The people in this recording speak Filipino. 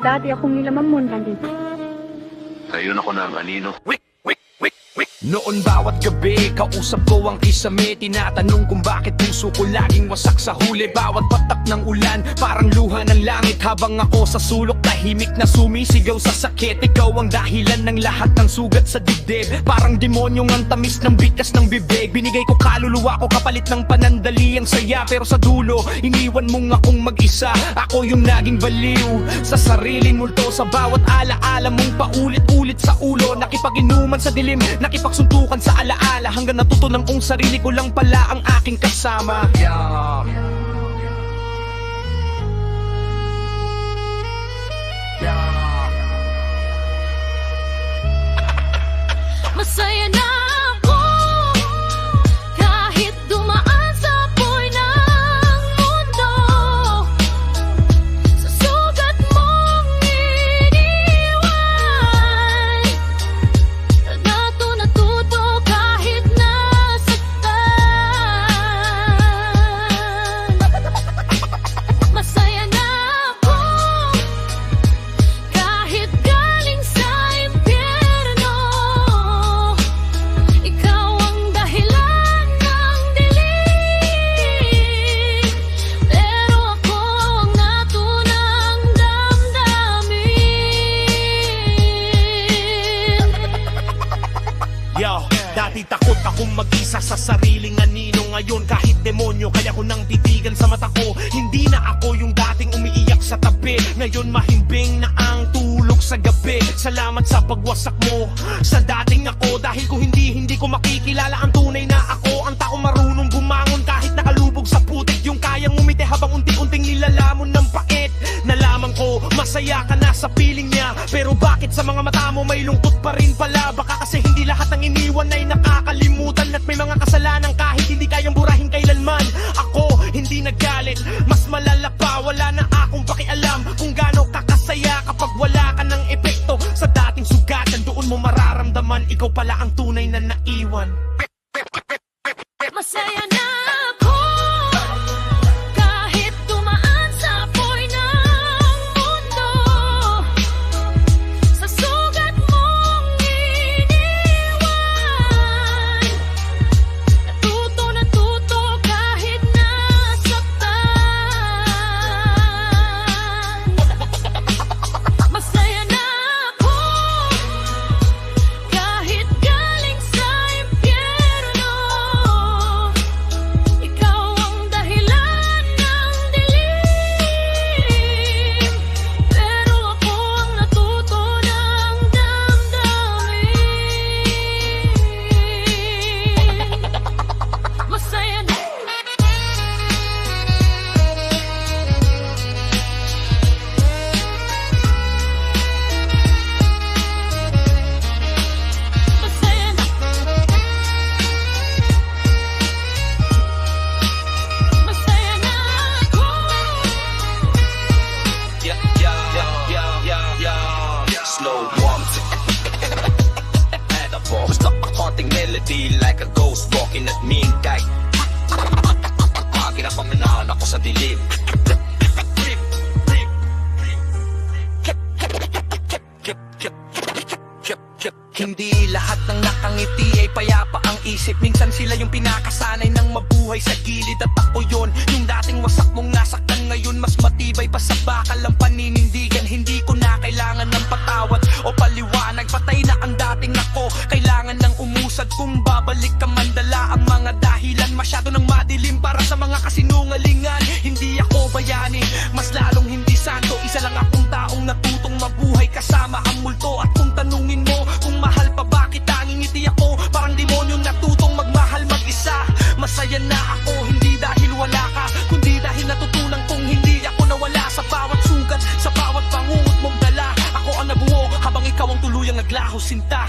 Dati akong nilamamon dito. Ngayon ako ng anino. Noon bawat gabi, kausap ko ang kisame. Tinatanong kung bakit puso ko laging wasak sa huli. Bawat patak ng ulan, parang luha ng langit. Habang ako sa sulok, tahimik na sumisigaw sa sakit. Ikaw ang dahilan ng lahat ng sugat sa dibdib. Parang demonyong ang tamis ng bigas ng bibig. Binigay ko kaluluwa ko kapalit ng panandali ang saya. Pero sa dulo, iniwan mong akong mag-isa. Ako yung naging baliw sa sariling multo. Sa bawat alaala mong paulit-ulit sa ulo. Nakipag-inuman sa dilim, suntukan sa alaala. Hanggang natutunan kong sarili ko lang pala ang aking kasama. Masaya na ako kahit dumaan sa apoy ng mundo. Sa sugat mong iniwan, natuto kahit nasaktan. Masaya na ako kahit galing sa impyerno. Ikaw ang dahilan ng dilim, pero ako ang natunang damdamin. Yo, dati takot akong mag-isa sa sariling anino. Ngayon kahit demonyo, kaya ko nang titigan sa mata ko. Hindi na ako yung dating umiiyak sa tabi. Ngayon mahimbing na ang tulog sa gabi. Salamat sa pagwasak mo sa dating ako. Dahil kung hindi ko makikilala ang tunay na ako. Ang taong marunong bumangon kahit nakalubog sa putik. Yung kayang umiti habang unti-unting nilalamon ng pait. Nalaman ko, masaya ka na sa piling niya. Pero bakit sa mga mata mo may lungkot pa rin pala? Baka kasi hindi lahat ng iniwan ay nakakalimutan. At may mga kasalanan kahit hindi kayang burahin kailanman. Ako, hindi nagalit, mas malala pa. Wala na akong pakialam kung gaano kakasaya kapag wala ka ng epekto sa dating sugatan. Doon mo mararamdaman, ikaw pala ang tunay na naiwan. Masaya na ako kahit dumaan sa apoy ng mundo. Sa sugat mong iniwan, natuto kahit nasaktan. Masaya na ako kahit galing sa impyerno. Ikaw ang dahilan ng dilim, pero ako ang natuto ng damdamin. Masaya na. Masaya na. Masaya na ako. Slow warmth. And a boss, a haunting melody like a ghost walking at me. Kahit ginapaminan ako sa dilim. Hindi lahat ng nakangiti ay payapa ang isip. Minsan sila yung pinakasanay ng mabuhay sa gilid. At ako yun, yung dating wasak mong nasaktan. Ngayon mas matibay pa sa bakal ang paninindigan. Hindi ko na kailangan ng patawad o paliwanag. Patay na ang dating ako, kailangan ng umusad. Kung babalik ka man, dala ang mga dahilan. Masyado ng madilim para sa mga kasinungalingan. Hindi ako bayani, mas lalong hindi santo. Isa lang akong taong natutong mabuhay kasama ang multo. At kung tanungin mo kung mahal pa ba kita, ngingiti ako parang demonyong natutong magmahal mag-isa. Masaya na ako, hindi dahil wala ka, kundi dahil natutunan kong hindi ako nawala. Sa bawat sugat, sa bawat pangungot mong dala, ako ang nabuo habang ikaw ang tuluyang naglaho sinta.